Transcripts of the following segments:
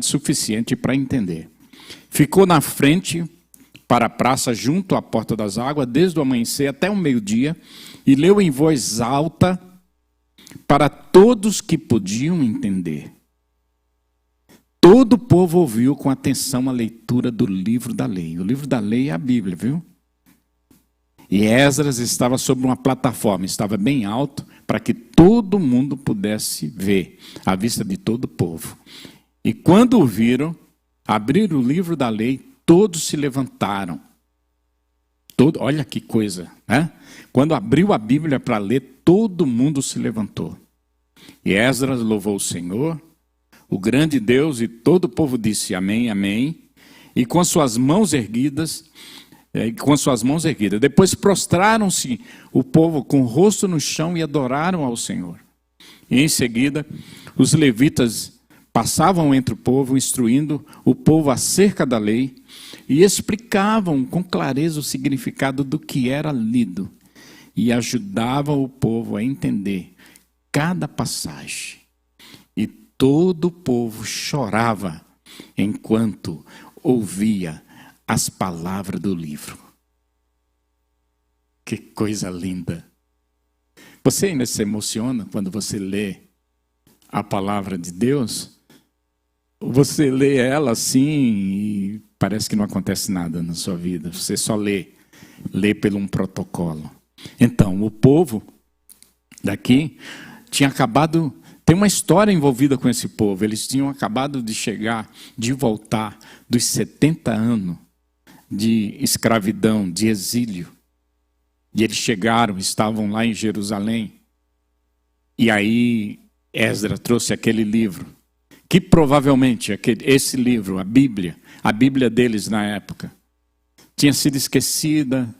suficiente para entender. Ficou na frente para a praça junto à porta das águas, desde o amanhecer até o meio-dia, e leu em voz alta para todos que podiam entender. Todo o povo ouviu com atenção a leitura do livro da lei. O livro da lei é a Bíblia, viu? E Esdras estava sobre uma plataforma, estava bem alto, para que todo mundo pudesse ver, à vista de todo o povo. E quando o viram, abriram o livro da lei, todos se levantaram. Olha que coisa, né? Quando abriu a Bíblia para ler, todo mundo se levantou. E Esdras louvou o Senhor, o grande Deus, e todo o povo disse amém, amém. E com suas mãos erguidas, depois prostraram-se o povo com o rosto no chão e adoraram ao Senhor. E em seguida, os levitas passavam entre o povo, instruindo o povo acerca da lei e explicavam com clareza o significado do que era lido e ajudavam o povo a entender cada passagem. E todo o povo chorava enquanto ouvia as palavras do livro. Que coisa linda! Você ainda se emociona quando você lê a palavra de Deus? Você lê ela assim e parece que não acontece nada na sua vida. Você só lê pelo um protocolo. Então, o povo daqui tinha acabado... Tem uma história envolvida com esse povo. Eles tinham acabado de voltar dos 70 anos de escravidão, de exílio. E eles estavam lá em Jerusalém. E aí Esdras trouxe aquele livro, que provavelmente esse livro, a Bíblia deles na época, tinha sido esquecida,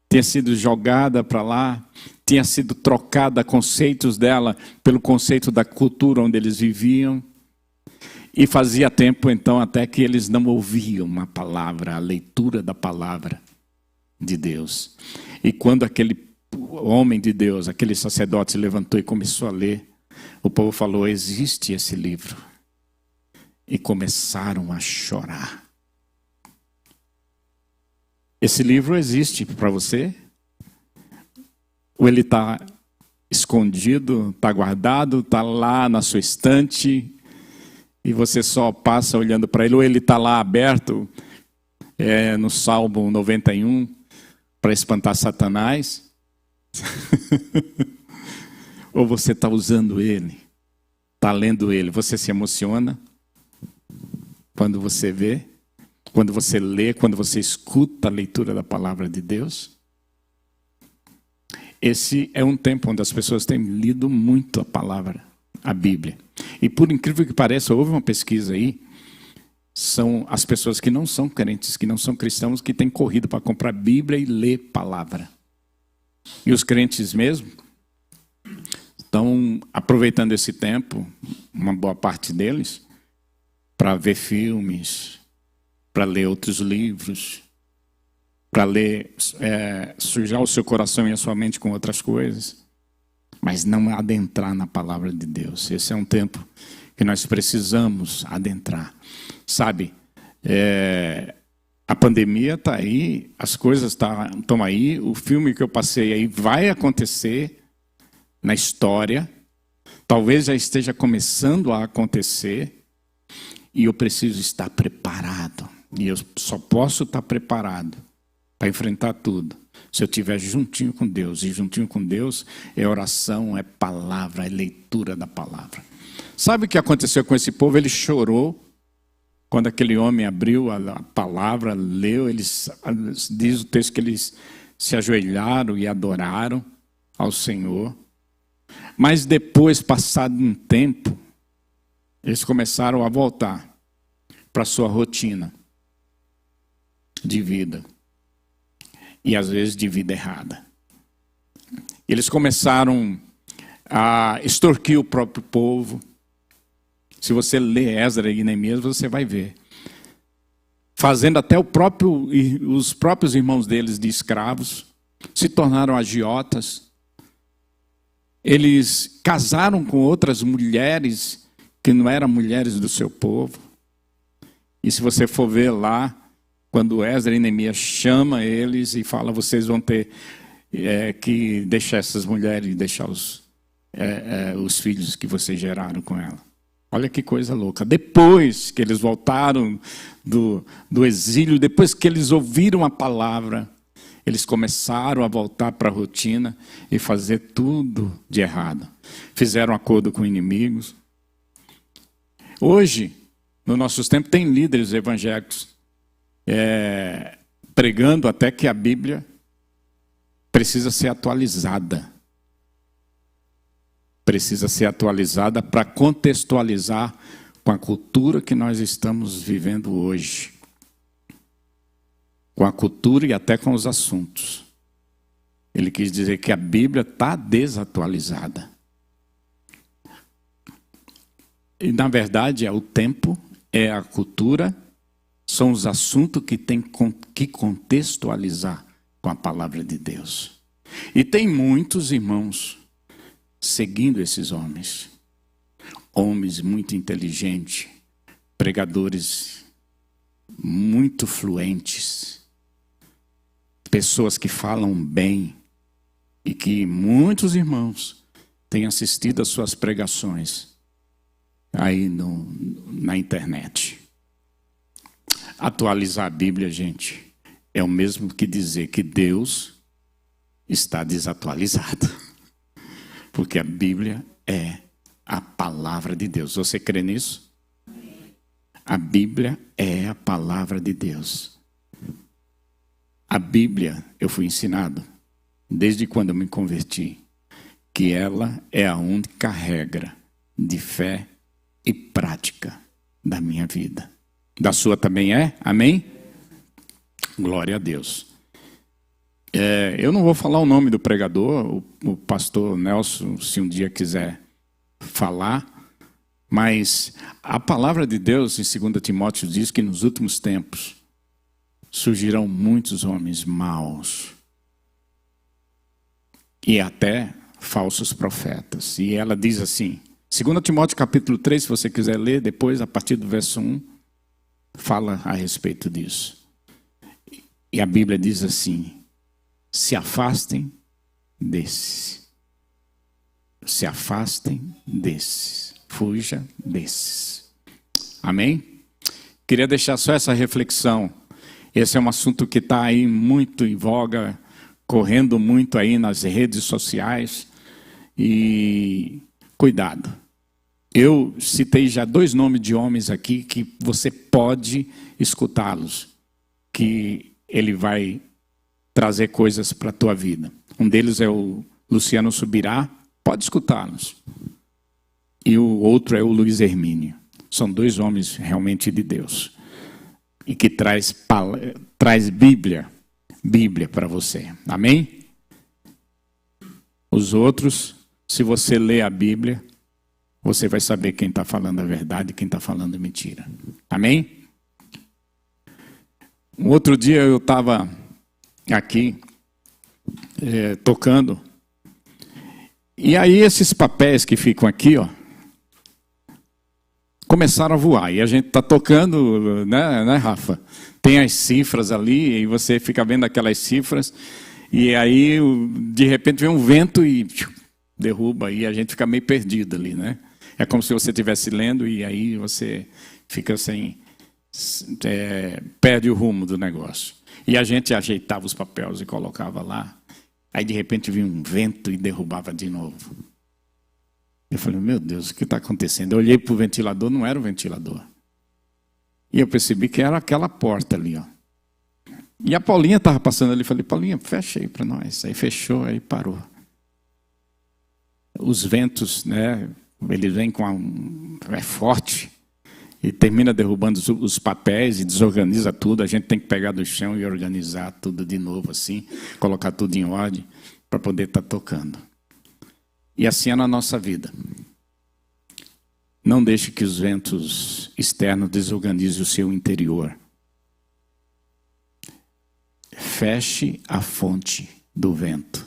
tinha sido jogada para lá, tinha sido trocada conceitos dela pelo conceito da cultura onde eles viviam. E fazia tempo, então, até que eles não ouviam uma palavra, a leitura da palavra de Deus. E quando aquele homem de Deus, aquele sacerdote se levantou e começou a ler, o povo falou, existe esse livro. E começaram a chorar. Esse livro existe para você? Ou ele está escondido, está guardado, está lá na sua estante e você só passa olhando para ele, ou ele está lá aberto no Salmo 91 para espantar Satanás? Ou você está usando ele, está lendo ele? Você se emociona quando você vê, quando você lê, quando você escuta a leitura da palavra de Deus? Esse é um tempo onde as pessoas têm lido muito a palavra, a Bíblia. E por incrível que pareça, houve uma pesquisa aí, são as pessoas que não são crentes, que não são cristãos, que têm corrido para comprar Bíblia e ler palavra. E os crentes mesmo estão aproveitando esse tempo, uma boa parte deles, para ver filmes, para ler outros livros, para ler, sujar o seu coração e a sua mente com outras coisas, mas não adentrar na palavra de Deus. Esse é um tempo que nós precisamos adentrar. Sabe, a pandemia está aí, as coisas estão aí, o filme que eu passei aí vai acontecer na história, talvez já esteja começando a acontecer, e eu preciso estar preparado, e eu só posso estar preparado para enfrentar tudo se eu estiver juntinho com Deus. E juntinho com Deus é oração, é palavra, é leitura da palavra. Sabe o que aconteceu com esse povo? Ele chorou quando aquele homem abriu a palavra, leu. Diz o texto que eles se ajoelharam e adoraram ao Senhor. Mas depois, passado um tempo, eles começaram a voltar para a sua rotina de vida. E às vezes de vida errada. Eles começaram a extorquir o próprio povo. Se você lê Esdras e Neemias, você vai ver. Fazendo até os próprios irmãos deles de escravos, se tornaram agiotas. Eles casaram com outras mulheres que não eram mulheres do seu povo. E se você for ver lá, quando Esdras e Neemias chama eles e fala, vocês vão ter que deixar essas mulheres e deixar os filhos que vocês geraram com ela. Olha que coisa louca. Depois que eles voltaram do exílio, depois que eles ouviram a palavra, eles começaram a voltar para a rotina e fazer tudo de errado. Fizeram acordo com inimigos. Hoje, nos nossos tempos, tem líderes evangélicos pregando até que a Bíblia precisa ser atualizada. Precisa ser atualizada para contextualizar com a cultura que nós estamos vivendo hoje. Com a cultura e até com os assuntos. Ele quis dizer que a Bíblia está desatualizada. E, na verdade, é o tempo, é a cultura, são os assuntos que tem que contextualizar com a palavra de Deus. E tem muitos irmãos seguindo esses homens. Homens muito inteligentes, pregadores muito fluentes, pessoas que falam bem e que muitos irmãos têm assistido às suas pregações aí na internet. Atualizar a Bíblia, gente, é o mesmo que dizer que Deus está desatualizado. Porque a Bíblia é a palavra de Deus. Você crê nisso? A Bíblia é a palavra de Deus. A Bíblia, eu fui ensinado, desde quando eu me converti, que ela é a única regra de fé e prática da minha vida. Da sua também é? Amém? Glória a Deus. Eu não vou falar o nome do pregador, o pastor Nelson, se um dia quiser falar, mas a palavra de Deus em 2 Timóteo diz que nos últimos tempos surgirão muitos homens maus e até falsos profetas. E ela diz assim, 2 Timóteo capítulo 3, se você quiser ler, depois a partir do verso 1, fala a respeito disso. E a Bíblia diz assim, se afastem desses. Se afastem desses. Fuja desses. Amém? Queria deixar só essa reflexão. Esse é um assunto que está aí muito em voga, correndo muito aí nas redes sociais. E cuidado. Eu citei já 2 nomes de homens aqui que você pode escutá-los. Que ele vai trazer coisas para a tua vida. Um deles é o Luciano Subirá, pode escutá-los. E o outro é o Luiz Hermínio. São 2 homens realmente de Deus. E que traz Bíblia para você. Amém? Os outros, se você ler a Bíblia, você vai saber quem está falando a verdade e quem está falando mentira. Amém? Um outro dia eu estava aqui tocando, e aí esses papéis que ficam aqui, ó, começaram a voar, e a gente está tocando, né, Rafa? Tem as cifras ali, e você fica vendo aquelas cifras, e aí de repente vem um vento e derruba, e a gente fica meio perdido ali, né? É como se você estivesse lendo, e aí você fica perde o rumo do negócio. E a gente ajeitava os papéis e colocava lá. Aí, de repente, vinha um vento e derrubava de novo. Eu falei, meu Deus, o que está acontecendo? Eu olhei para o ventilador, não era o ventilador. E eu percebi que era aquela porta ali, ó. E a Paulinha estava passando ali. Falei, Paulinha, fecha aí para nós. Aí fechou, aí parou. Os ventos, né? Eles vêm é forte. E termina derrubando os papéis e desorganiza tudo. A gente tem que pegar do chão e organizar tudo de novo assim. Colocar tudo em ordem para poder estar tocando. E assim é na nossa vida. Não deixe que os ventos externos desorganizem o seu interior. Feche a fonte do vento.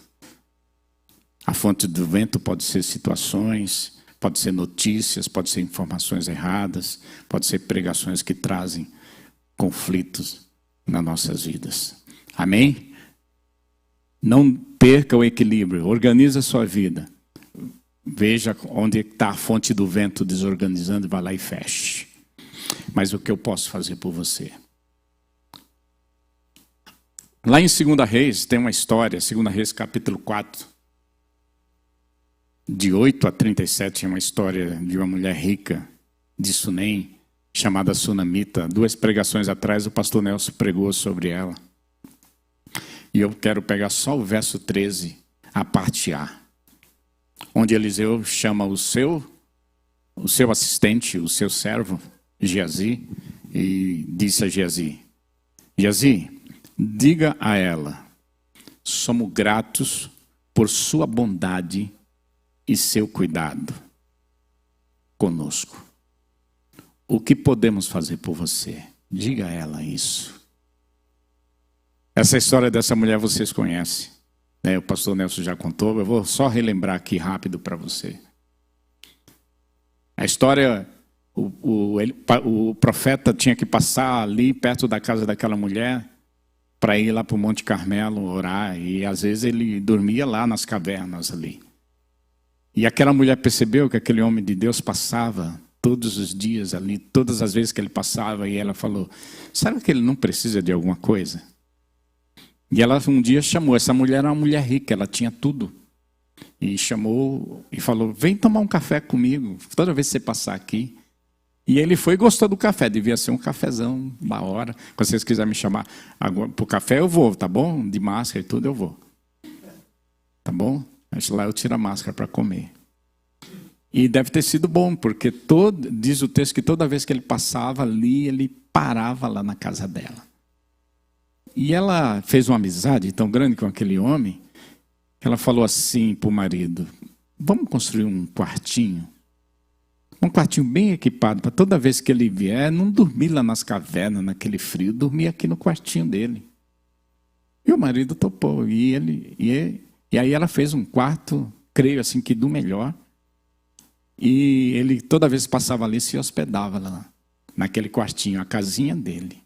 A fonte do vento pode ser situações, pode ser notícias, pode ser informações erradas, pode ser pregações que trazem conflitos nas nossas vidas. Amém? Não perca o equilíbrio, organize a sua vida. Veja onde está a fonte do vento desorganizando e vá lá e feche. Mas o que eu posso fazer por você? Lá em 2 Reis tem uma história, 2 Reis capítulo 4, de 8 a 37, é uma história de uma mulher rica de Sunem, chamada Sunamita. 2 pregações atrás o pastor Nelson pregou sobre ela. E eu quero pegar só o verso 13, a parte A, onde Eliseu chama o seu assistente, o seu servo, Geazi, e disse a Geazi: Geazi, diga a ela, somos gratos por sua bondade e seu cuidado conosco. O que podemos fazer por você? Diga a ela isso. Essa história dessa mulher vocês conhecem, né? O pastor Nelson já contou, eu vou só relembrar aqui rápido para você. A história, o profeta tinha que passar ali perto da casa daquela mulher para ir lá para o Monte Carmelo orar, e às vezes ele dormia lá nas cavernas ali. E aquela mulher percebeu que aquele homem de Deus passava todos os dias ali, todas as vezes que ele passava, e ela falou: será que ele não precisa de alguma coisa? E ela um dia chamou, essa mulher era uma mulher rica, ela tinha tudo. E chamou e falou: vem tomar um café comigo, toda vez que você passar aqui. E ele foi e gostou do café, devia ser um cafezão da hora. Quando vocês quiserem me chamar para o café, eu vou, tá bom? De máscara e tudo, eu vou. Tá bom? Mas lá eu tiro a máscara para comer. E deve ter sido bom, porque diz o texto que toda vez que ele passava ali, ele parava lá na casa dela. E ela fez uma amizade tão grande com aquele homem, que ela falou assim para o marido: vamos construir um quartinho bem equipado, para toda vez que ele vier, não dormir lá nas cavernas, naquele frio, dormir aqui no quartinho dele. E o marido topou, e aí ela fez um quarto, creio assim que do melhor, e ele toda vez que passava ali, se hospedava lá, naquele quartinho, a casinha dele.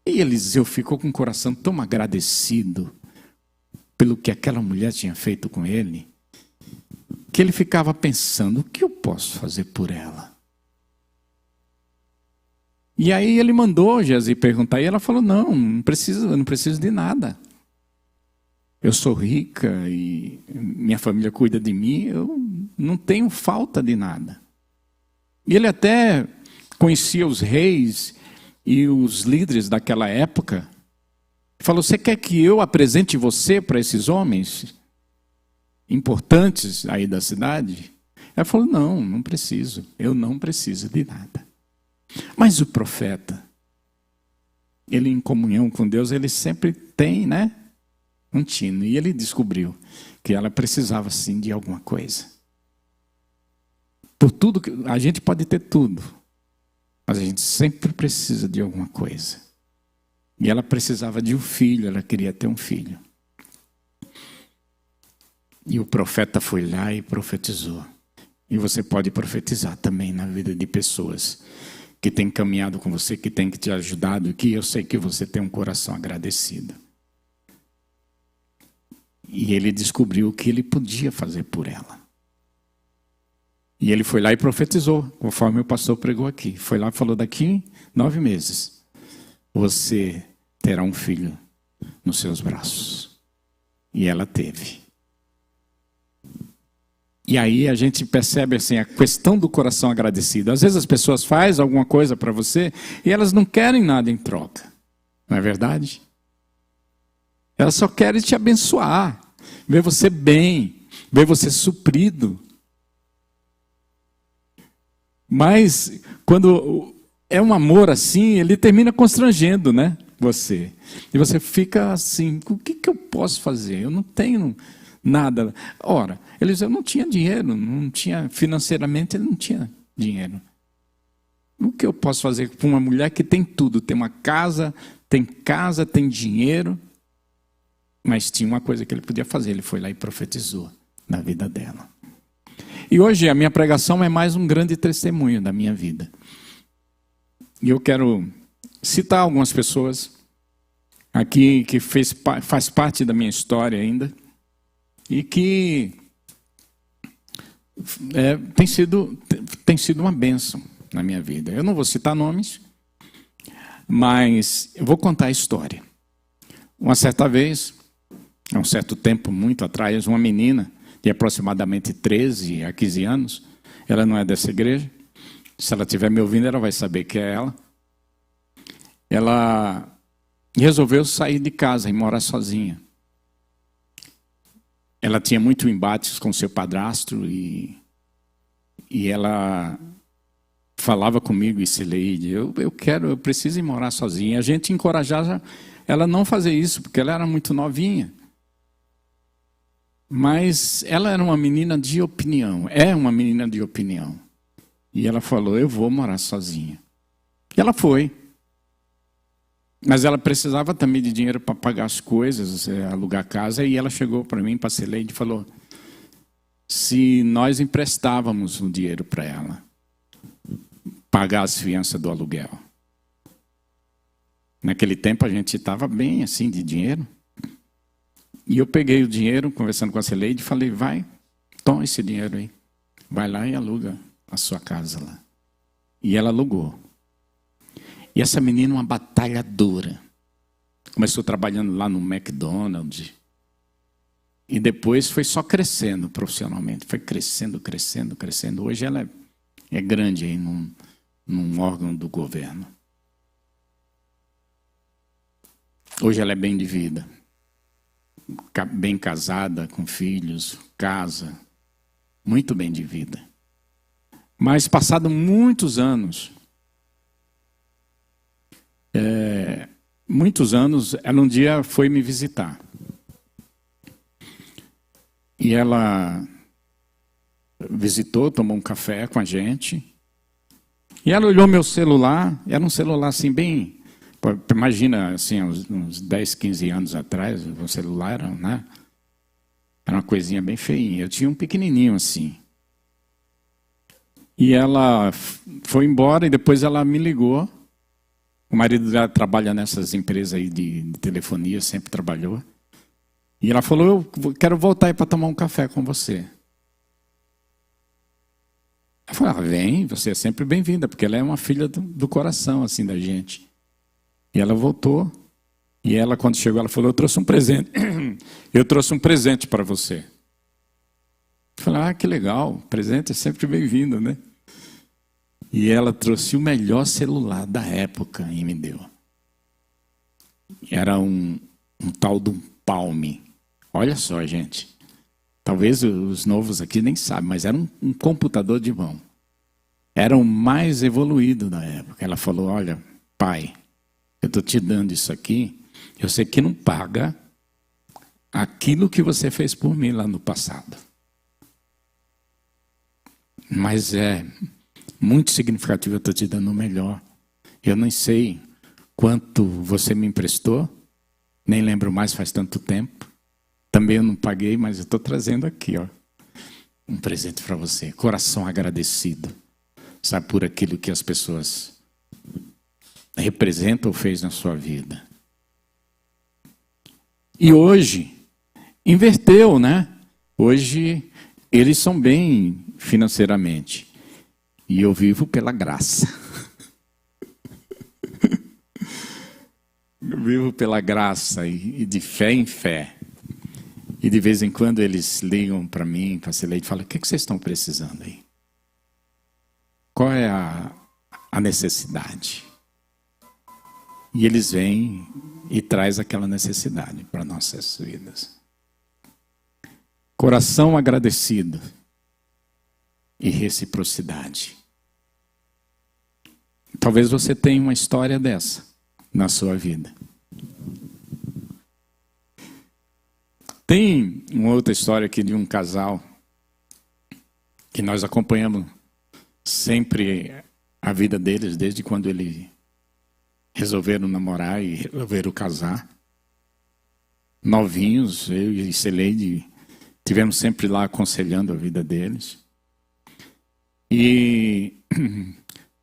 E Eliseu ficou com o coração tão agradecido pelo que aquela mulher tinha feito com ele, que ele ficava pensando: o que eu posso fazer por ela? E aí ele mandou Geazi perguntar, e ela falou: não preciso de nada. Eu sou rica e minha família cuida de mim, eu não tenho falta de nada. E ele até conhecia os reis e os líderes daquela época. Falou: você quer que eu apresente você para esses homens importantes aí da cidade? Ela falou: não preciso, eu não preciso de nada. Mas o profeta, ele em comunhão com Deus, ele sempre tem, né, um tino. E ele descobriu que ela precisava sim de alguma coisa. Por tudo, a gente pode ter tudo, mas a gente sempre precisa de alguma coisa. E ela precisava de um filho, ela queria ter um filho. E o profeta foi lá e profetizou. E você pode profetizar também na vida de pessoas que têm caminhado com você, que têm te ajudado, e que eu sei que você tem um coração agradecido. E ele descobriu o que ele podia fazer por ela. E ele foi lá e profetizou, conforme o pastor pregou aqui. Foi lá e falou: daqui 9 meses, você terá um filho nos seus braços. E ela teve. E aí a gente percebe assim, a questão do coração agradecido. Às vezes as pessoas fazem alguma coisa para você e elas não querem nada em troca. Não é verdade? Elas só querem te abençoar, ver você bem, ver você suprido. Mas quando é um amor assim, ele termina constrangendo, né, você. E você fica assim: o que eu posso fazer? Eu não tenho nada. Ora, Eliseu não tinha dinheiro, não tinha, financeiramente ele não tinha dinheiro. O que eu posso fazer com uma mulher que tem tudo? Tem uma casa, tem dinheiro, mas tinha uma coisa que ele podia fazer: ele foi lá e profetizou na vida dela. E hoje a minha pregação é mais um grande testemunho da minha vida. E eu quero citar algumas pessoas aqui que faz parte da minha história ainda e que tem sido uma bênção na minha vida. Eu não vou citar nomes, mas eu vou contar a história. Uma certa vez, há um certo tempo, muito atrás, uma menina de aproximadamente 13 a 15 anos, ela não é dessa igreja, se ela estiver me ouvindo, ela vai saber que é ela. Ela resolveu sair de casa e morar sozinha. Ela tinha muito embates com seu padrasto e ela falava comigo, Isileide, eu preciso ir morar sozinha. A gente encorajava ela a não fazer isso, porque ela era muito novinha. Mas ela era uma menina de opinião, é uma menina de opinião. E ela falou, eu vou morar sozinha. E ela foi. Mas ela precisava também de dinheiro para pagar as coisas, alugar casa, e ela chegou para mim, para a Isileide, e falou, se nós emprestávamos o dinheiro para ela, pagar as fianças do aluguel. Naquele tempo a gente estava bem assim de dinheiro. E eu peguei o dinheiro, conversando com a Isileide, e falei, vai, toma esse dinheiro aí. Vai lá e aluga a sua casa lá. E ela alugou. E essa menina, uma batalhadora. Começou trabalhando lá no McDonald's. E depois foi só crescendo profissionalmente. Foi crescendo, crescendo, crescendo. Hoje ela é grande aí num órgão do governo. Hoje ela é bem de vida. Bem casada, com filhos, casa. Muito bem de vida. Mas passado muitos anos, ela um dia foi me visitar. E ela visitou, tomou um café com a gente. E ela olhou meu celular, era um celular assim bem... Imagina, assim, uns 10, 15 anos atrás, o celular era, né? Era uma coisinha bem feinha. Eu tinha um pequenininho assim. E ela foi embora e depois ela me ligou. O marido dela trabalha nessas empresas aí de telefonia, sempre trabalhou. E ela falou, eu quero voltar aí para tomar um café com você. Eu falei, vem, você é sempre bem-vinda, porque ela é uma filha do coração, assim, da gente. E ela voltou, e ela, quando chegou, ela falou, eu trouxe um presente. Eu trouxe um presente para você. Eu falei, que legal, presente é sempre bem-vindo, né? E ela trouxe o melhor celular da época e me deu. Era um tal de um Palm. Olha só, gente. Talvez os novos aqui nem sabem, mas era um computador de mão. Era o mais evoluído da época. Ela falou, olha, pai, eu estou te dando isso aqui, eu sei que não paga aquilo que você fez por mim lá no passado. Mas é muito significativo, eu estou te dando o melhor. Eu nem sei quanto você me emprestou, nem lembro mais, faz tanto tempo. Também eu não paguei, mas eu estou trazendo aqui, ó, um presente para você. Coração agradecido, sabe, por aquilo que as pessoas representam ou fez na sua vida. E hoje, inverteu, né? Hoje, eles são bem financeiramente. E eu vivo pela graça. Eu vivo pela graça e de fé em fé. E de vez em quando eles ligam para mim, para a Isileide, e falam, o que vocês estão precisando aí? Qual é a necessidade? E eles vêm e trazem aquela necessidade para nossas vidas. Coração agradecido e reciprocidade. Talvez você tenha uma história dessa na sua vida. Tem uma outra história aqui de um casal que nós acompanhamos sempre a vida deles, desde quando eles resolveram namorar e resolveram casar. Novinhos, eu e Isileide, tivemos sempre lá aconselhando a vida deles. E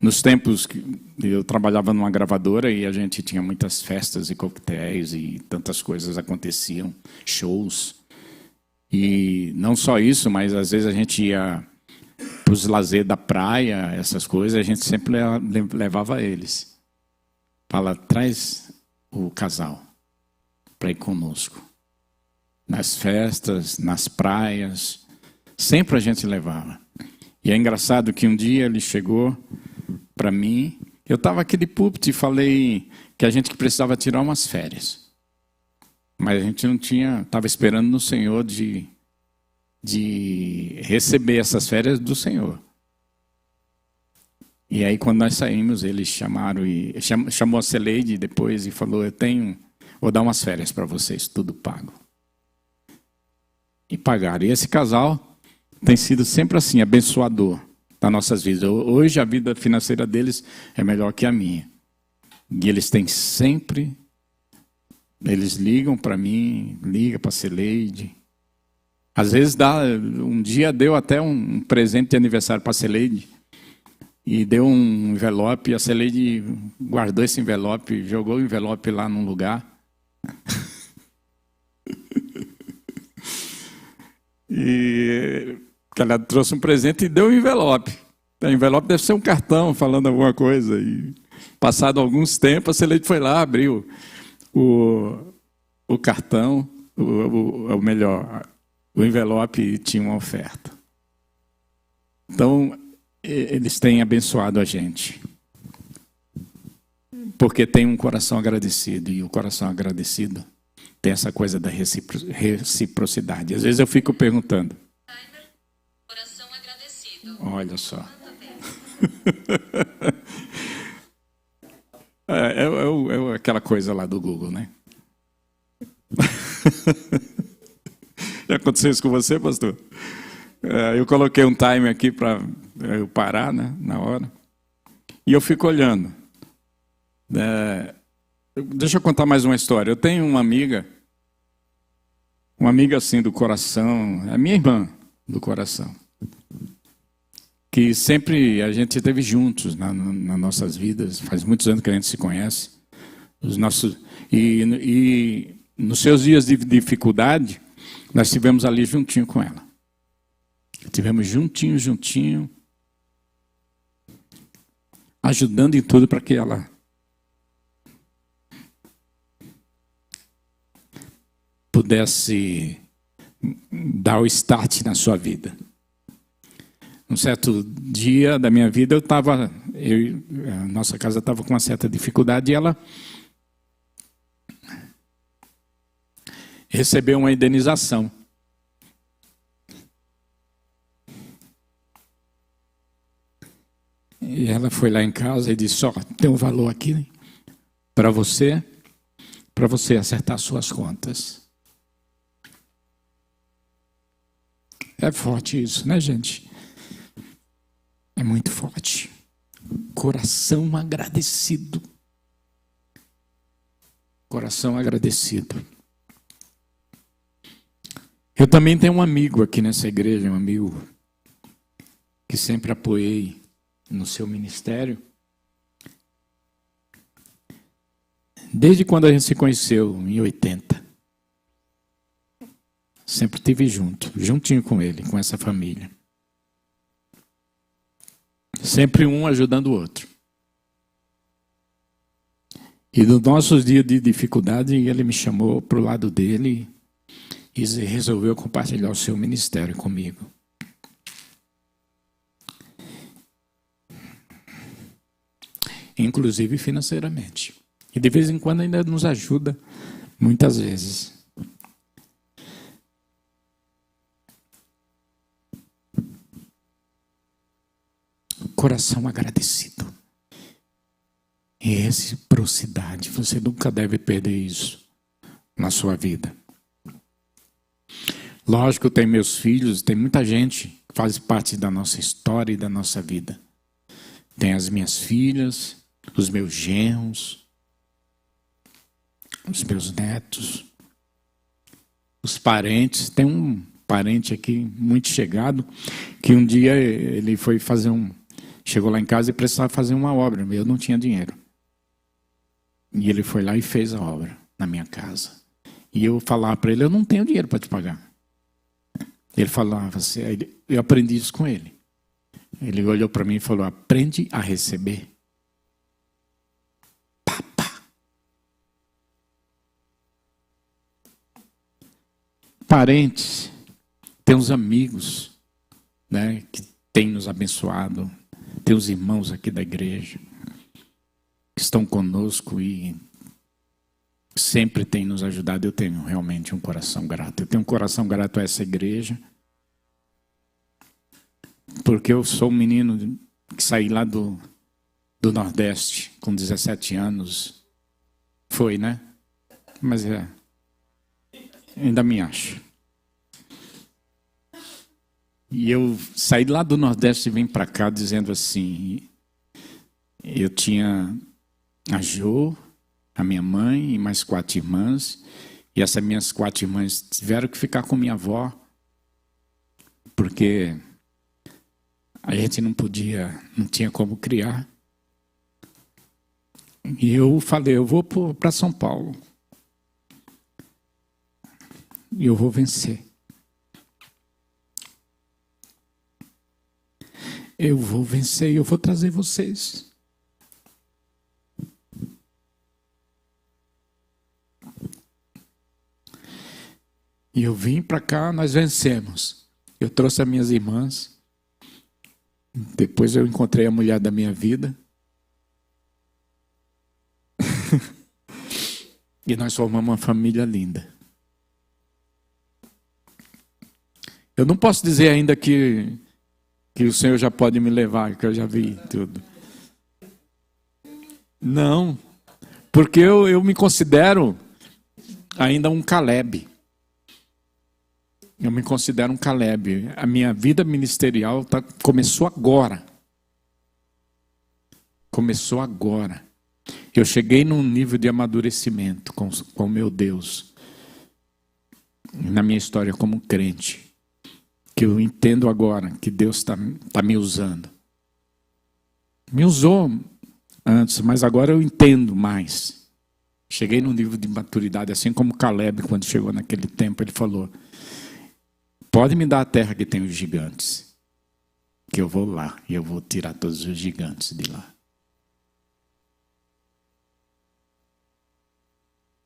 Nos tempos que eu trabalhava numa gravadora e a gente tinha muitas festas e coquetéis e tantas coisas aconteciam, shows. E não só isso, mas às vezes a gente ia para os lazeres da praia, essas coisas, a gente sempre levava eles. Fala, traz o casal para ir conosco. Nas festas, nas praias, sempre a gente levava. E é engraçado que um dia ele chegou para mim, eu estava aqui de púlpito e falei que a gente precisava tirar umas férias. Mas a gente não tinha, estava esperando no Senhor de receber essas férias do Senhor. E aí quando nós saímos, eles chamaram e chamou a Celeide depois e falou, vou dar umas férias para vocês, tudo pago. E pagaram. E esse casal tem sido sempre assim, abençoador nas nossas vidas. Hoje a vida financeira deles é melhor que a minha. E eles têm sempre, eles ligam para mim, ligam para a Celeide. Às vezes um dia deu até um presente de aniversário para a Celeide. E deu um envelope, a Celeide guardou esse envelope, jogou o envelope lá num lugar. E ela trouxe um presente e deu um envelope. O envelope deve ser um cartão falando alguma coisa. E passado alguns tempos, a Celeide foi lá, abriu o cartão, ou melhor, o envelope tinha uma oferta. Então, eles têm abençoado a gente. Porque tem um coração agradecido. E o coração agradecido tem essa coisa da reciprocidade. Às vezes eu fico perguntando. Coração agradecido. Olha só. É aquela coisa lá do Google, né? Já aconteceu isso com você, pastor? Eu coloquei um timer aqui para eu parar, né, na hora. E eu fico olhando. Deixa eu contar mais uma história. Eu tenho uma amiga assim do coração, a minha irmã do coração, que sempre a gente esteve juntos nas nossas vidas. Faz muitos anos que a gente se conhece. E nos seus dias de dificuldade, nós estivemos ali juntinho com ela. Estivemos juntinho, ajudando em tudo para que ela pudesse dar o start na sua vida. Um certo dia da minha vida, a nossa casa estava com uma certa dificuldade e ela recebeu uma indenização. E ela foi lá em casa e disse, tem um valor aqui para você acertar suas contas. É forte isso, né, gente? É muito forte. Coração agradecido. Coração agradecido. Eu também tenho um amigo aqui nessa igreja, um amigo que sempre apoiei no seu ministério. Desde quando a gente se conheceu, em 80. Sempre estive juntinho com ele, com essa família. Sempre um ajudando o outro. E nos nossos dias de dificuldade, ele me chamou para o lado dele e resolveu compartilhar o seu ministério comigo. Inclusive financeiramente. E de vez em quando ainda nos ajuda, muitas vezes. Coração agradecido. Reciprocidade. Você nunca deve perder isso na sua vida. Lógico, tem meus filhos, tem muita gente que faz parte da nossa história e da nossa vida. Tem as minhas filhas, os meus genros, os meus netos, os parentes. Tem um parente aqui muito chegado que um dia ele foi fazer Chegou lá em casa e precisava fazer uma obra, eu não tinha dinheiro. E ele foi lá e fez a obra na minha casa. E eu falava para ele, eu não tenho dinheiro para te pagar. Ele falava assim, eu aprendi isso com ele. Ele olhou para mim e falou, aprende a receber. Papá. Parentes, tem uns amigos, né, que têm nos abençoado. Tem os irmãos aqui da igreja que estão conosco e sempre têm nos ajudado. Eu tenho realmente um coração grato. Eu tenho um coração grato a essa igreja, porque eu sou um menino que saí lá do Nordeste com 17 anos. Foi, né? Mas ainda me acho. E eu saí lá do Nordeste e vim para cá dizendo assim, eu tinha a Jo, a minha mãe e mais 4 irmãs, e essas minhas 4 irmãs tiveram que ficar com minha avó, porque a gente não tinha como criar. E eu falei, eu vou para São Paulo, e eu vou vencer. Eu vou vencer e eu vou trazer vocês. E eu vim para cá, nós vencemos. Eu trouxe as minhas irmãs. Depois eu encontrei a mulher da minha vida. E nós formamos uma família linda. Eu não posso dizer ainda que o Senhor já pode me levar, que eu já vi tudo. Não, porque eu me considero ainda um Caleb. Eu me considero um Caleb. A minha vida ministerial começou agora. Começou agora. Eu cheguei num nível de amadurecimento com o meu Deus. Na minha história como crente. Que eu entendo agora que Deus está me usando. Me usou antes, mas agora eu entendo mais. Cheguei num nível de maturidade, assim como Caleb, quando chegou naquele tempo, ele falou, pode me dar a terra que tem os gigantes, que eu vou lá e eu vou tirar todos os gigantes de lá.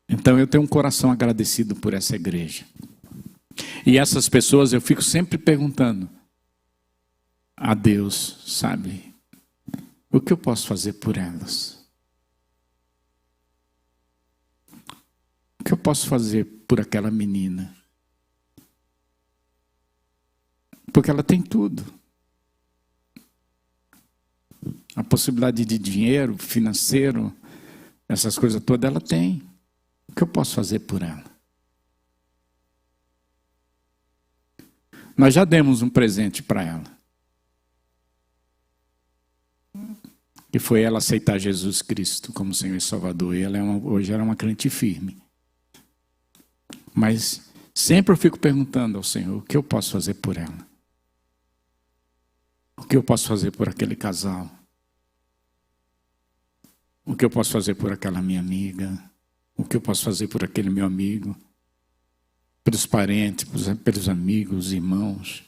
Então eu tenho um coração agradecido por essa igreja. E essas pessoas eu fico sempre perguntando a Deus, sabe, o que eu posso fazer por elas? O que eu posso fazer por aquela menina? Porque ela tem tudo. A possibilidade de dinheiro, financeiro, essas coisas todas, ela tem. O que eu posso fazer por ela? Nós já demos um presente para ela. E foi ela aceitar Jesus Cristo como Senhor e Salvador. E ela hoje era uma crente firme. Mas sempre eu fico perguntando ao Senhor, o que eu posso fazer por ela? O que eu posso fazer por aquele casal? O que eu posso fazer por aquela minha amiga? O que eu posso fazer por aquele meu amigo? Pelos parentes, pelos amigos, irmãos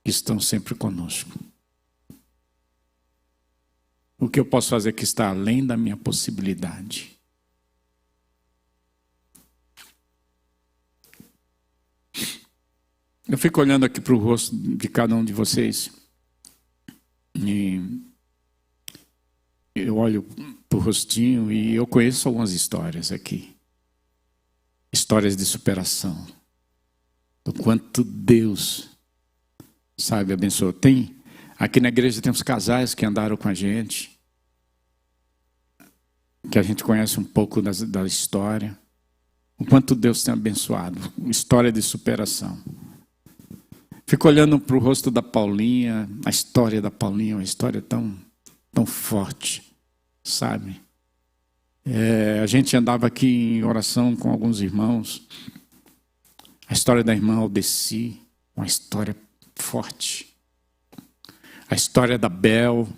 que estão sempre conosco. O que eu posso fazer que está além da minha possibilidade? Eu fico olhando aqui para o rosto de cada um de vocês e eu olho para o rostinho e eu conheço algumas histórias aqui. Histórias de superação. Do quanto Deus, sabe, abençoou. Aqui na igreja tem uns casais que andaram com a gente. Que a gente conhece um pouco da história. O quanto Deus tem abençoado. História de superação. Fico olhando para o rosto da Paulinha. A história da Paulinha é uma história tão forte. Sabe? A gente andava aqui em oração com alguns irmãos. A história da irmã Aldeci, uma história forte. A história da Bel,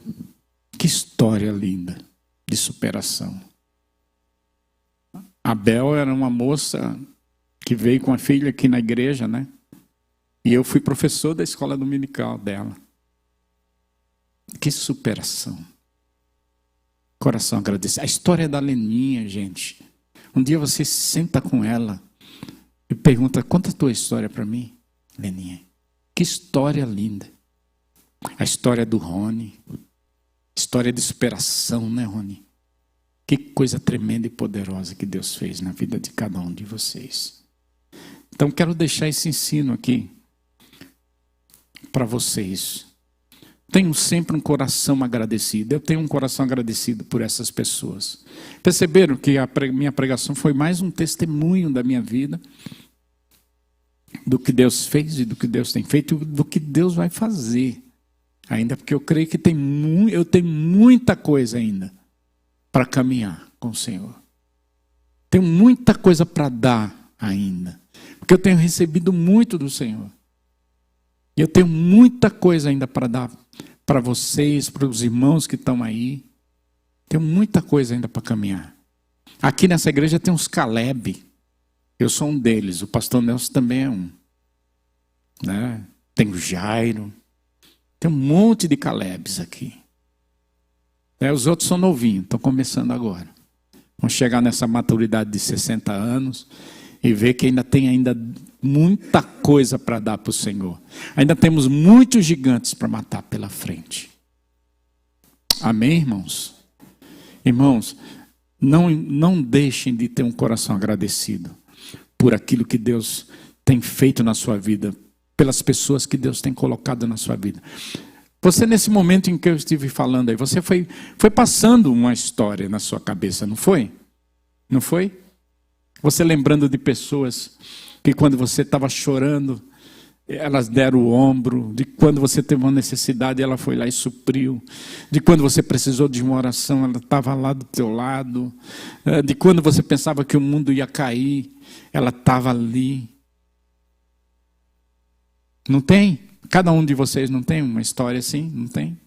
que história linda de superação. A Bel era uma moça que veio com a filha aqui na igreja, né? E eu fui professor da escola dominical dela. Que superação. Coração agradecido. A história da Leninha, gente. Um dia você senta com ela e pergunta, conta a tua história para mim, Leninha. Que história linda. A história do Rony. História de superação, né, Rony? Que coisa tremenda e poderosa que Deus fez na vida de cada um de vocês. Então, quero deixar esse ensino aqui para vocês. Tenho sempre um coração agradecido. Eu tenho um coração agradecido por essas pessoas. Perceberam que a minha pregação foi mais um testemunho da minha vida, do que Deus fez e do que Deus tem feito, e do que Deus vai fazer. Ainda porque eu creio que eu tenho muita coisa ainda para caminhar com o Senhor. Tenho muita coisa para dar ainda. Porque eu tenho recebido muito do Senhor. E eu tenho muita coisa ainda para dar para vocês, para os irmãos que estão aí. Tenho muita coisa ainda para caminhar. Aqui nessa igreja tem uns Caleb. Eu sou um deles. O pastor Nelson também é um. Né? Tem o Jairo. Tem um monte de Calebs aqui. Os outros são novinhos, estão começando agora. Vão chegar nessa maturidade de 60 anos e ver que ainda tem muita coisa para dar para o Senhor. Ainda temos muitos gigantes para matar pela frente. Amém, irmãos? Irmãos, não deixem de ter um coração agradecido por aquilo que Deus tem feito na sua vida, pelas pessoas que Deus tem colocado na sua vida. Você, nesse momento em que eu estive falando aí, você foi passando uma história na sua cabeça, não foi? Não foi? Você lembrando de pessoas que quando você estava chorando, elas deram o ombro, de quando você teve uma necessidade, ela foi lá e supriu, de quando você precisou de uma oração, ela estava lá do teu lado, de quando você pensava que o mundo ia cair, ela estava ali. Não tem? Cada um de vocês não tem uma história assim? Não tem?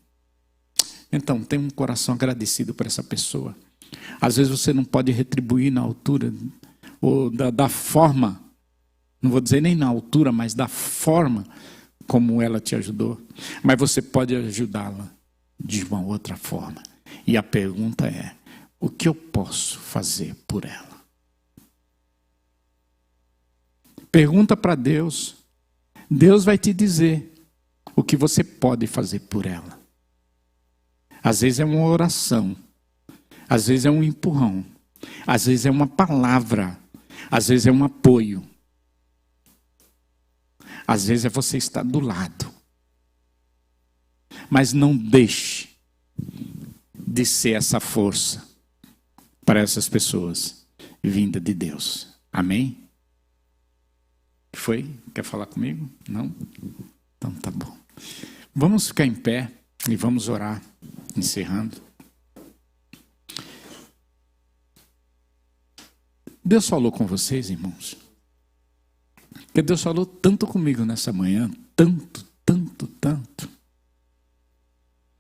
Então, tem um coração agradecido por essa pessoa. Às vezes você não pode retribuir na altura, ou da forma, não vou dizer nem na altura, mas da forma como ela te ajudou. Mas você pode ajudá-la de uma outra forma. E a pergunta é, o que eu posso fazer por ela? Pergunta para Deus. Deus vai te dizer o que você pode fazer por ela. Às vezes é uma oração, às vezes é um empurrão, às vezes é uma palavra, às vezes é um apoio, às vezes é você estar do lado. Mas não deixe de ser essa força para essas pessoas vinda de Deus. Amém? O que foi? Quer falar comigo? Não? Então tá bom. Vamos ficar em pé e vamos orar, encerrando. Deus falou com vocês, irmãos? Porque Deus falou tanto comigo nessa manhã, tanto.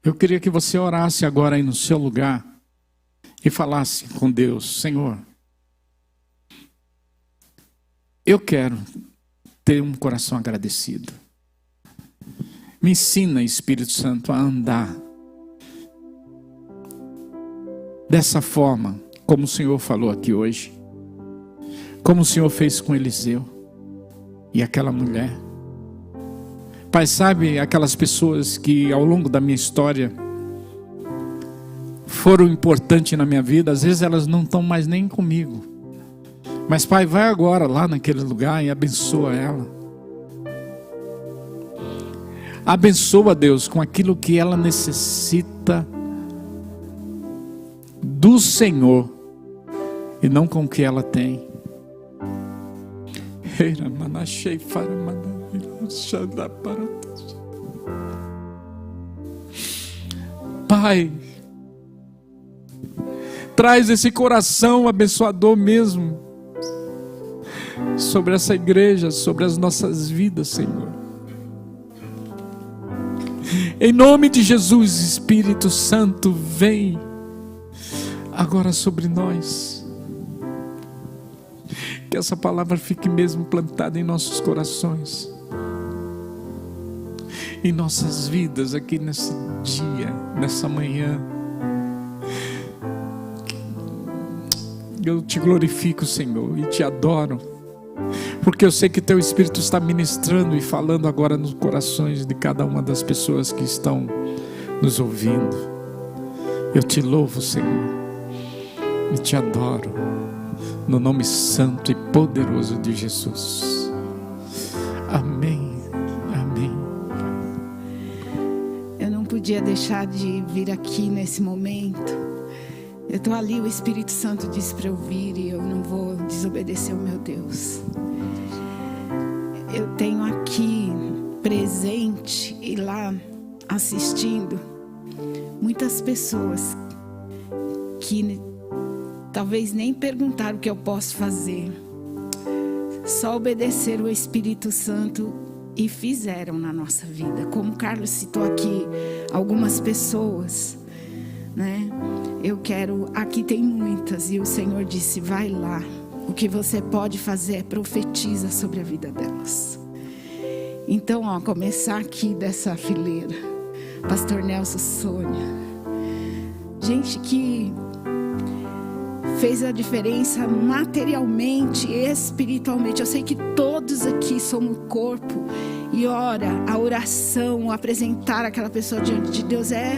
Eu queria que você orasse agora aí no seu lugar e falasse com Deus, Senhor, eu quero ter um coração agradecido. Me ensina, Espírito Santo, a andar dessa forma, como o Senhor falou aqui hoje, como o Senhor fez com Eliseu e aquela mulher. Pai, sabe aquelas pessoas que ao longo da minha história foram importantes na minha vida, às vezes elas não estão mais nem comigo. Mas Pai, vai agora lá naquele lugar e abençoa ela. Abençoa, Deus, com aquilo que ela necessita do Senhor e não com o que ela tem. Pai, traz esse coração abençoador mesmo sobre essa igreja, sobre as nossas vidas, Senhor. Em nome de Jesus, Espírito Santo, vem agora sobre nós. Que essa palavra fique mesmo plantada em nossos corações, em nossas vidas aqui nesse dia, nessa manhã. Eu te glorifico, Senhor, e te adoro, porque eu sei que Teu Espírito está ministrando e falando agora nos corações de cada uma das pessoas que estão nos ouvindo. Eu te louvo, Senhor, e te adoro, no nome santo e poderoso de Jesus. Amém, amém. Eu não podia deixar de vir aqui nesse momento. Eu estou ali, o Espírito Santo disse para eu vir e eu não vou desobedecer o meu Deus. Eu tenho aqui presente e lá assistindo muitas pessoas que talvez nem perguntaram o que eu posso fazer, só obedeceram o Espírito Santo e fizeram na nossa vida. Como o Carlos citou aqui algumas pessoas, né? Aqui tem muitas, e o Senhor disse, vai lá, o que você pode fazer é profetiza sobre a vida delas. Então, começar aqui dessa fileira, Pastor Nelson, Sônia, gente que fez a diferença materialmente e espiritualmente. Eu sei que todos aqui somos corpo, e a oração, apresentar aquela pessoa diante de Deus é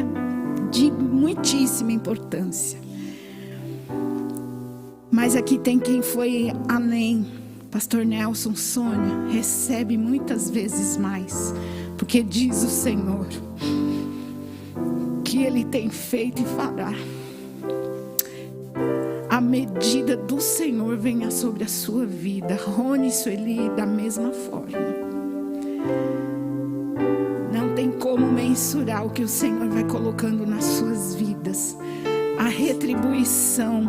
de muitíssima importância. Mas aqui tem quem foi além. Pastor Nelson, Sônia, recebe muitas vezes mais, porque diz o Senhor que Ele tem feito e fará. A medida do Senhor venha sobre a sua vida. Rony e Sueli, da mesma forma. Não tem como mensurar o que o Senhor vai colocando nas suas vidas. A retribuição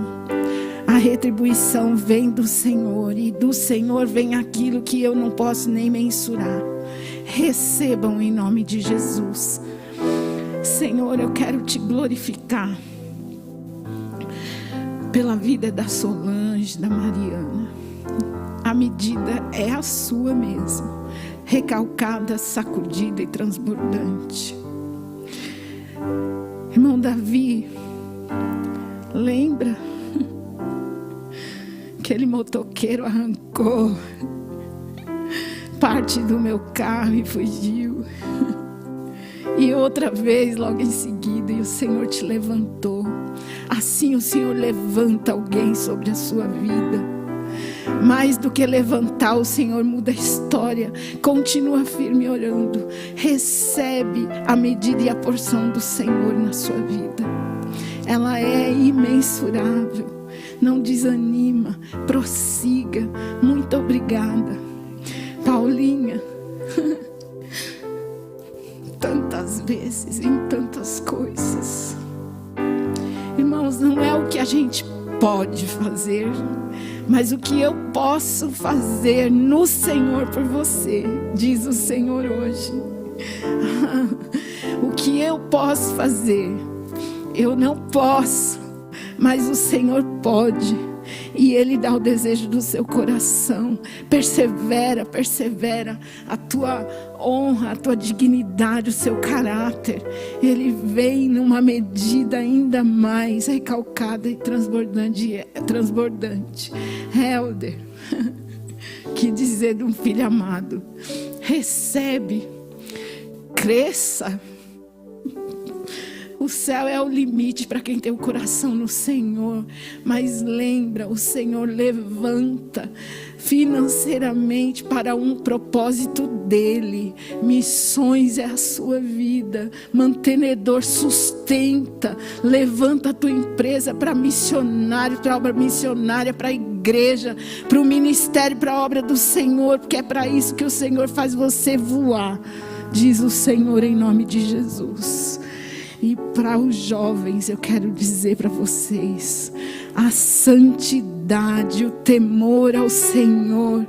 vem do Senhor, e do Senhor vem aquilo que eu não posso nem mensurar. Recebam em nome de Jesus. Senhor, eu quero te glorificar pela vida da Solange, da Mariana. A medida é a sua mesmo, recalcada, sacudida e transbordante. Irmão Davi, lembra? Aquele motoqueiro arrancou parte do meu carro e fugiu. E outra vez, logo em seguida, e o Senhor te levantou. Assim o Senhor levanta alguém sobre a sua vida. Mais do que levantar, o Senhor muda a história. Continua firme orando. Recebe a medida e a porção do Senhor na sua vida. Ela é imensurável. Não desanima, prossiga. Muito obrigada. Paulinha, tantas vezes, em tantas coisas. Irmãos, não é o que a gente pode fazer, mas o que eu posso fazer no Senhor por você, diz o Senhor hoje. O que eu posso fazer, eu não posso, mas o Senhor pode. E Ele dá o desejo do seu coração. Persevera, persevera. A tua honra, a tua dignidade, o seu caráter, Ele vem numa medida ainda mais recalcada e transbordante. Helder, que dizer de um filho amado? Recebe, cresça. O céu é o limite para quem tem o coração no Senhor. Mas lembra, o Senhor levanta financeiramente para um propósito dEle. Missões é a sua vida. Mantenedor sustenta. Levanta a tua empresa para missionário, para obra missionária, para a igreja, para o ministério, para a obra do Senhor. Porque é para isso que o Senhor faz você voar. Diz o Senhor em nome de Jesus. E para os jovens eu quero dizer para vocês: a santidade, o temor ao Senhor,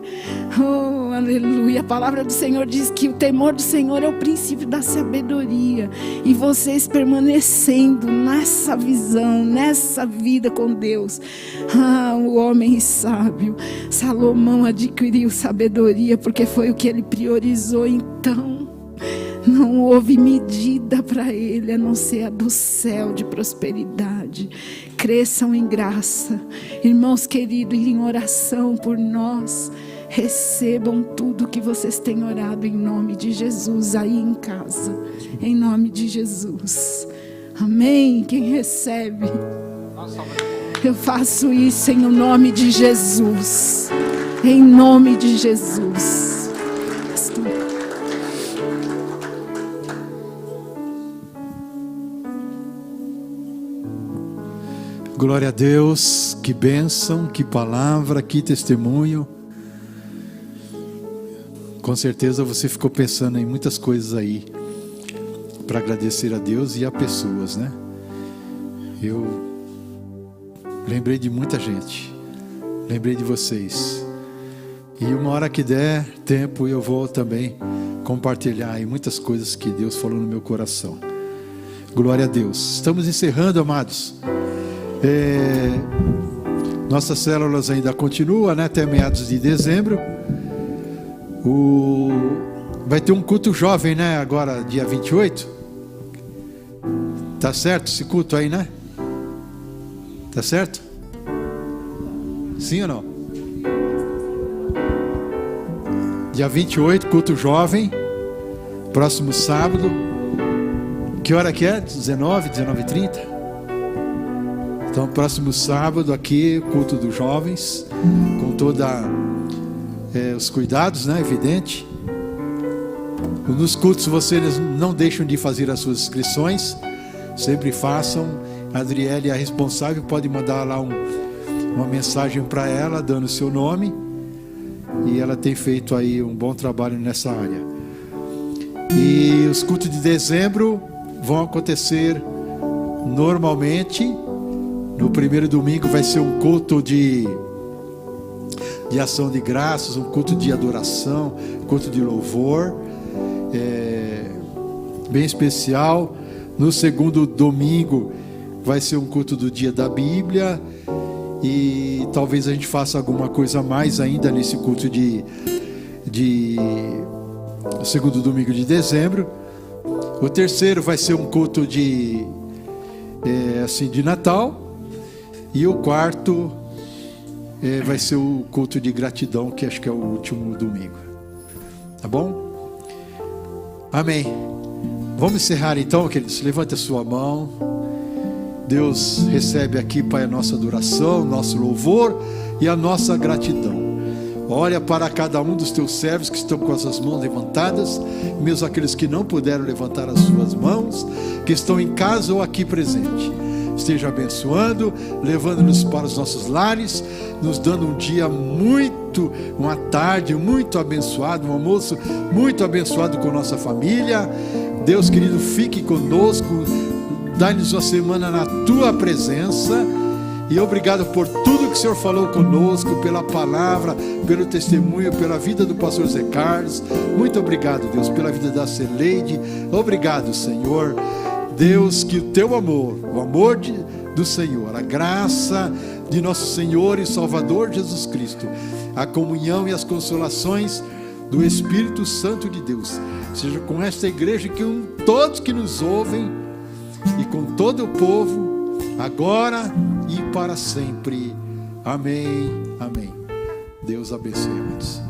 Aleluia. A palavra do Senhor diz que o temor do Senhor é o princípio da sabedoria. E vocês permanecendo nessa visão, nessa vida com Deus. O homem sábio. Salomão adquiriu sabedoria porque foi o que ele priorizou. Então, não houve medida para ele a não ser a do céu de prosperidade. Cresçam em graça. Irmãos queridos, em oração por nós. Recebam tudo que vocês têm orado em nome de Jesus aí em casa. Em nome de Jesus. Amém. Quem recebe? Eu faço isso em nome de Jesus. Em nome de Jesus. Glória a Deus. Que bênção, que palavra, que testemunho. Com certeza você ficou pensando em muitas coisas aí para agradecer a Deus e a pessoas, né? Eu lembrei de muita gente, lembrei de vocês. E uma hora que der tempo eu vou também compartilhar aí muitas coisas que Deus falou no meu coração. Glória a Deus. Estamos encerrando, amados. Nossas células ainda continuam, né? Até meados de dezembro. Vai ter um culto jovem, né? Agora, dia 28. Tá certo esse culto aí, né? Tá certo? Sim ou não? Dia 28, culto jovem. Próximo sábado. Que hora que é? 19h30? Então, próximo sábado aqui, culto dos jovens. Com toda... os cuidados, né? Evidente. Nos cultos vocês não deixam de fazer as suas inscrições. Sempre façam. A Adriele é a responsável. Pode mandar lá uma mensagem para ela, dando o seu nome. E ela tem feito aí um bom trabalho nessa área. E os cultos de dezembro vão acontecer normalmente. No primeiro domingo vai ser um culto de ação de graças, um culto de adoração, culto de louvor, bem especial. No segundo domingo vai ser um culto do dia da Bíblia, e talvez a gente faça alguma coisa a mais ainda nesse culto de segundo domingo de dezembro. O terceiro vai ser um culto de Natal, e o quarto vai ser o culto de gratidão, que acho que é o último domingo. Tá bom? Amém. Vamos encerrar então, queridos. Levante a sua mão. Deus recebe aqui, Pai, a nossa adoração, nosso louvor e a nossa gratidão. Olha para cada um dos teus servos que estão com as suas mãos levantadas, mesmo aqueles que não puderam levantar as suas mãos, que estão em casa ou aqui presente. Esteja abençoando, levando-nos para os nossos lares, nos dando um dia uma tarde muito abençoada, um almoço muito abençoado com nossa família. Deus querido, fique conosco, dá-nos uma semana na Tua presença, e obrigado por tudo que o Senhor falou conosco, pela palavra, pelo testemunho, pela vida do pastor Zé Carlos. Muito obrigado, Deus, pela vida da Celeide. Obrigado, Senhor. Deus, que o Teu amor, o amor do Senhor, a graça de nosso Senhor e Salvador Jesus Cristo, a comunhão e as consolações do Espírito Santo de Deus, seja com esta igreja e com todos que nos ouvem, e com todo o povo, agora e para sempre. Amém, amém. Deus abençoe, amados.